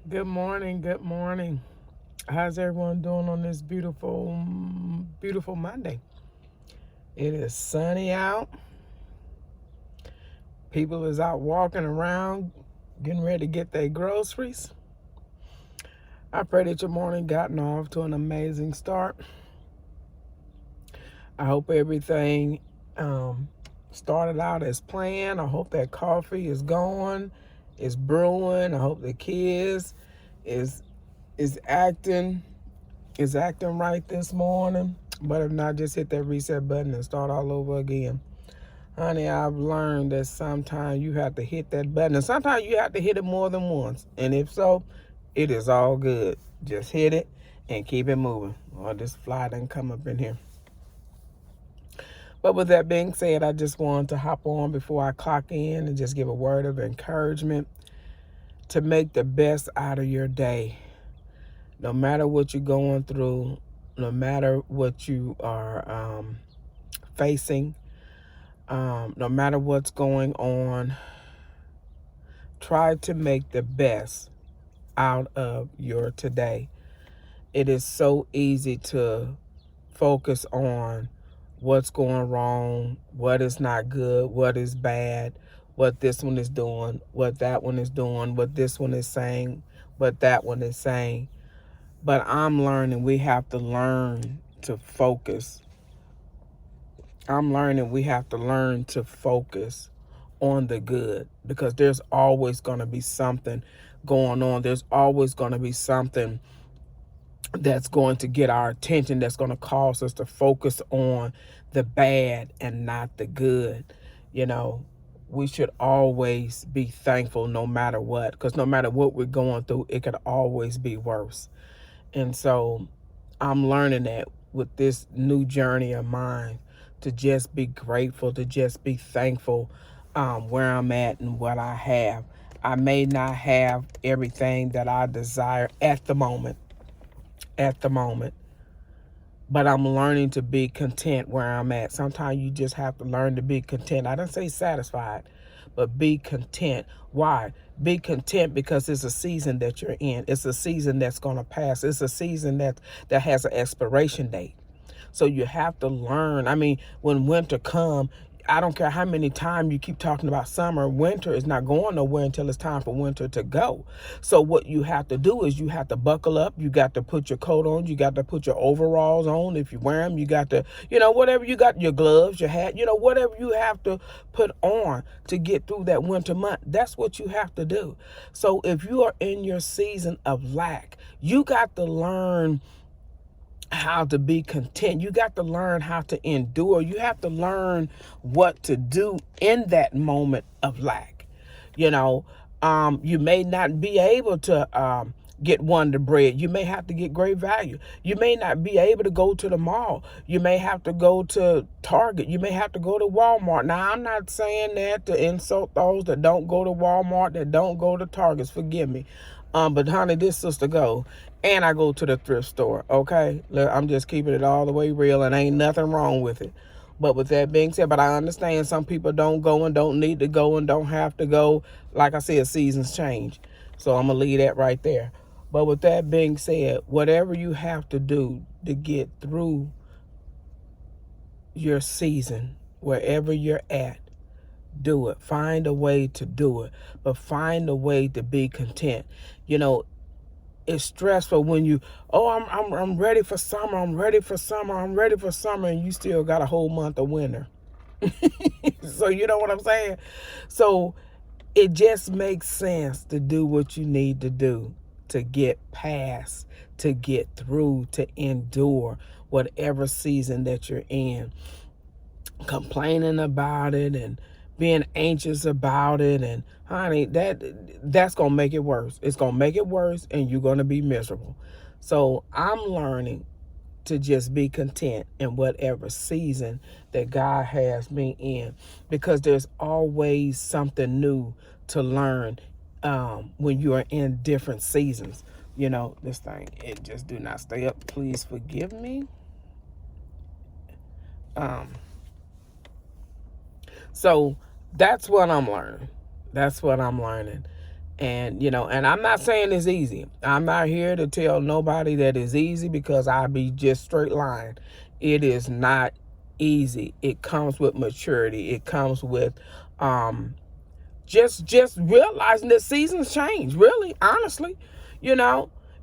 Good morning. Good morning. How's everyone doing on this beautiful Monday? It is sunny out. People is out walking around, getting ready to get their groceries. I pray that your morning gotten off to an amazing start. I hope everything started out as planned. I hope that coffee is going, is brewing. I hope the kids is is acting is acting right this morning. But if not, just hit that reset button and start all over again. Honey, I've learned that sometimes you have to hit that button. And sometimes you have to hit it more than once. And if so, it is all good. Just hit it and keep it moving. Or this fly didn't come up in here. But with that being said, I just wanted to hop on before I clock in and just give a word of encouragement to make the best out of your day. No matter what you're going through, no matter what you are facing, no matter what's going on, try to make the best out of your today. It is so easy to focus on what's going wrong, what is not good, what is bad, what this one is doing, what that one is doing, what this one is saying, what that one is saying. But I'm learning we have to learn to focus. I'm learning we have to learn to focus on the good because there's always going to be something going on. There's always going to be something that's going to get our attention, that's going to cause us to focus on the bad and not the good. You know, we should always be thankful no matter what, because no matter what we're going through, it could always be worse. And so I'm learning that with this new journey of mine, to just be grateful, to just be thankful where I'm at and what I have. I may not have everything that I desire at the moment, but I'm learning to be content where I'm at. Sometimes you just have to learn to be content. I didn't say satisfied, but be content. Why? Be content because it's a season that you're in. It's a season that's going to pass. It's a season that has an expiration date. So you have to learn. I mean, when winter come, I don't care how many times you keep talking about summer, winter is not going nowhere until it's time for winter to go. So what you have to do is you have to buckle up. You got to put your coat on. You got to put your overalls on. If you wear them, you got to, whatever you got, your gloves, your hat, whatever you have to put on to get through that winter month. That's what you have to do. So if you are in your season of lack, you got to learn how to be content. You got to learn how to endure. You have to learn what to do in that moment of lack. You know, you may not be able to get Wonder Bread. You may have to get Great Value. You may not be able to go to the mall. You may have to go to Target. You may have to go to Walmart. Now, I'm not saying that to insult those that don't go to Walmart, that don't go to Targets. Forgive me. But honey, this sister go, and I go to the thrift store. Okay, look, I'm just keeping it all the way real, and ain't nothing wrong with it. But with that being said, but I understand some people don't go and don't need to go and don't have to go. Like I said, seasons change, so I'm gonna leave that right there. But with that being said, whatever you have to do to get through your season, wherever you're at, do it. Find a way to do it, but find a way to be content. You know, it's stressful when you, oh, I'm ready for summer. I'm ready for summer. I'm ready for summer, and you still got a whole month of winter. So you know what I'm saying? So it just makes sense to do what you need to do to get past, to get through, to endure whatever season that you're in. Complaining about it and being anxious about it, and honey, that's gonna make it worse. It's gonna make it worse, and you're gonna be miserable. So I'm learning to just be content in whatever season that God has me in, because there's always something new to learn when you are in different seasons. This thing, it just do not stay up. Please forgive me. Um, so that's what I'm learning. That's what I'm learning. And, and I'm not saying it's easy. I'm not here to tell nobody that it's easy, because I'd be just straight lying. It is not easy. It comes with maturity. It comes with just realizing that seasons change, really, honestly.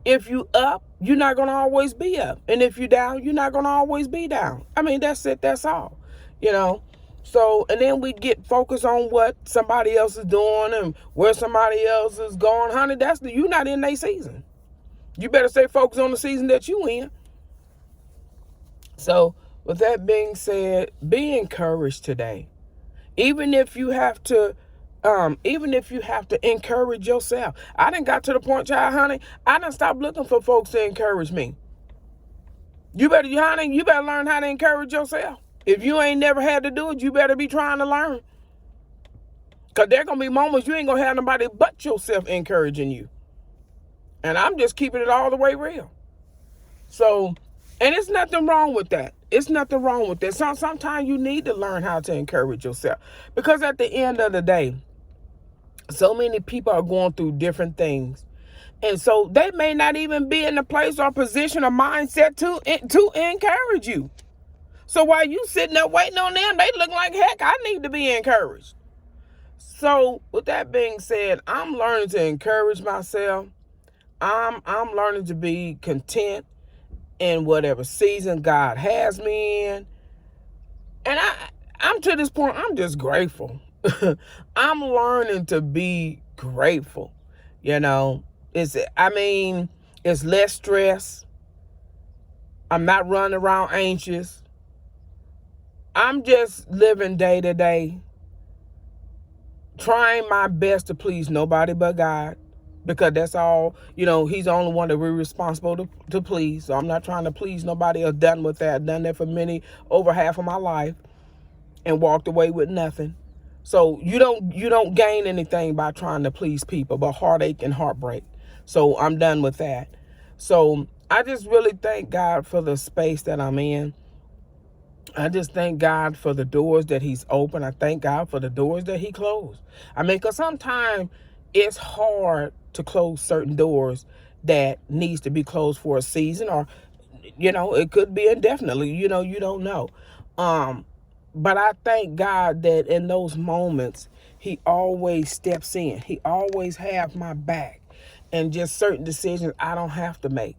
If you up, you're not going to always be up. And if you down, you're not going to always be down. I mean, that's it. That's all, So, and then we get focused on what somebody else is doing and where somebody else is going. Honey, you're not in their season. You better stay focused on the season that you in. So, with that being said, be encouraged today. Even if you have to encourage yourself. I done got to the point, child, honey, I done stopped looking for folks to encourage me. You better learn how to encourage yourself. If you ain't never had to do it, you better be trying to learn. Because there going to be moments you ain't going to have nobody but yourself encouraging you. And I'm just keeping it all the way real. So, and it's nothing wrong with that. It's nothing wrong with that. Sometimes you need to learn how to encourage yourself. Because at the end of the day, so many people are going through different things. And so they may not even be in a place or position or mindset to encourage you. So while you sitting there waiting on them, they look like, heck, I need to be encouraged. So with that being said, I'm learning to encourage myself. I'm learning to be content in whatever season God has me in. And I'm to this point, I'm just grateful. I'm learning to be grateful. It's less stress. I'm not running around anxious. I'm just living day to day, trying my best to please nobody but God, because that's all, he's the only one that we're responsible to please. So I'm not trying to please nobody else. Done with that. Done that for over half of my life, and walked away with nothing. So you don't gain anything by trying to please people but heartache and heartbreak. So I'm done with that. So I just really thank God for the space that I'm in. I just thank God for the doors that he's opened. I thank God for the doors that he closed. Because sometimes it's hard to close certain doors that needs to be closed for a season, or, it could be indefinitely, you don't know. But I thank God that in those moments, he always steps in. He always have my back, and just certain decisions I don't have to make.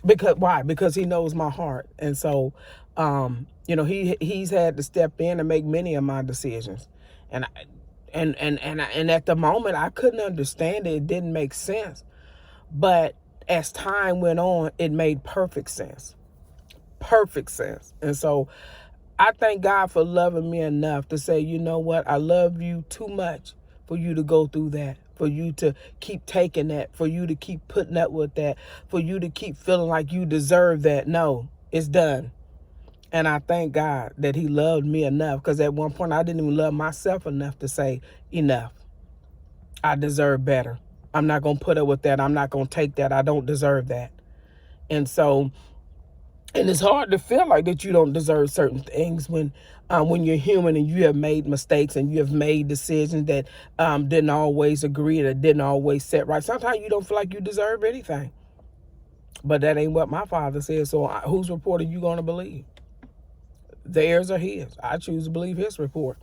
Why? Because he knows my heart. And so, he's had to step in and make many of my decisions. And at the moment I couldn't understand it. It didn't make sense. But as time went on, it made perfect sense. Perfect sense. And so I thank God for loving me enough to say, you know what? I love you too much for you to go through that, for you to keep taking that, for you to keep putting up with that, for you to keep feeling like you deserve that. No, it's done. And I thank God that he loved me enough, because at one point I didn't even love myself enough to say enough. I deserve better. I'm not going to put up with that. I'm not going to take that. I don't deserve that. And so, and it's hard to feel like that you don't deserve certain things when you're human and you have made mistakes and you have made decisions that didn't always agree, that didn't always set right. Sometimes you don't feel like you deserve anything. But that ain't what my Father said. So whose report are you going to believe? Theirs or his? I choose to believe his report.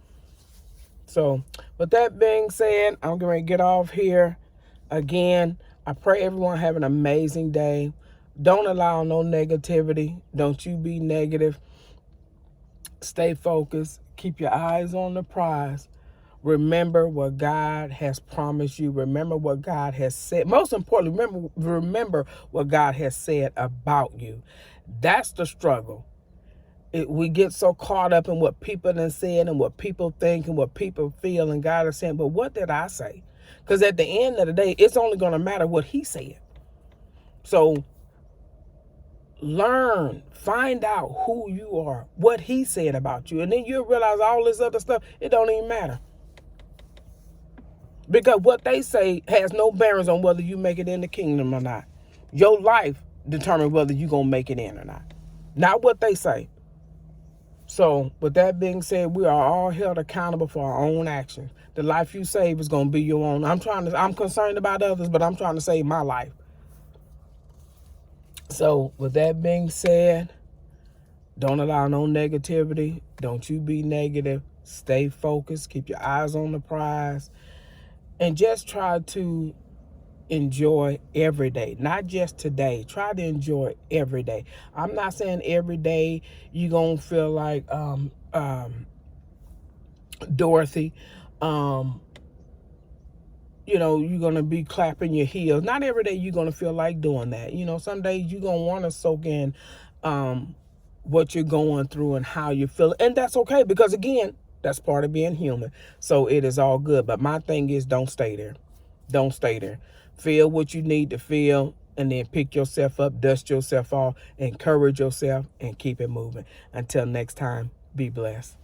So with that being said, I'm going to get off here. Again, I pray everyone have an amazing day. Don't allow no negativity. Don't you be negative. Stay focused. Keep your eyes on the prize. Remember what God has promised you. Remember what God has said. Most importantly, remember what God has said about you. That's the struggle. We get so caught up in what people have said and what people think and what people feel, and God is saying, but what did I say? Because at the end of the day, it's only going to matter what he said. So learn, find out who you are, what he said about you, and then you'll realize all this other stuff, it don't even matter. Because what they say has no bearings on whether you make it in the kingdom or not. Your life determines whether you're going to make it in or not. Not what they say. So with that being said, we are all held accountable for our own actions. The life you save is going to be your own. I'm concerned about others, but I'm trying to save my life. So with that being said, don't allow no negativity. Don't you be negative. Stay focused. Keep your eyes on the prize. And just try to enjoy every day, not just today. Try to enjoy every day. I'm not saying every day you're going to feel like Dorothy. You're going to be clapping your heels. Not every day you're going to feel like doing that. Some days you're going to want to soak in what you're going through and how you feel. And that's okay, because again, that's part of being human. So it is all good. But my thing is, don't stay there. Don't stay there. Feel what you need to feel, and then pick yourself up, dust yourself off, encourage yourself, and keep it moving. Until next time, be blessed.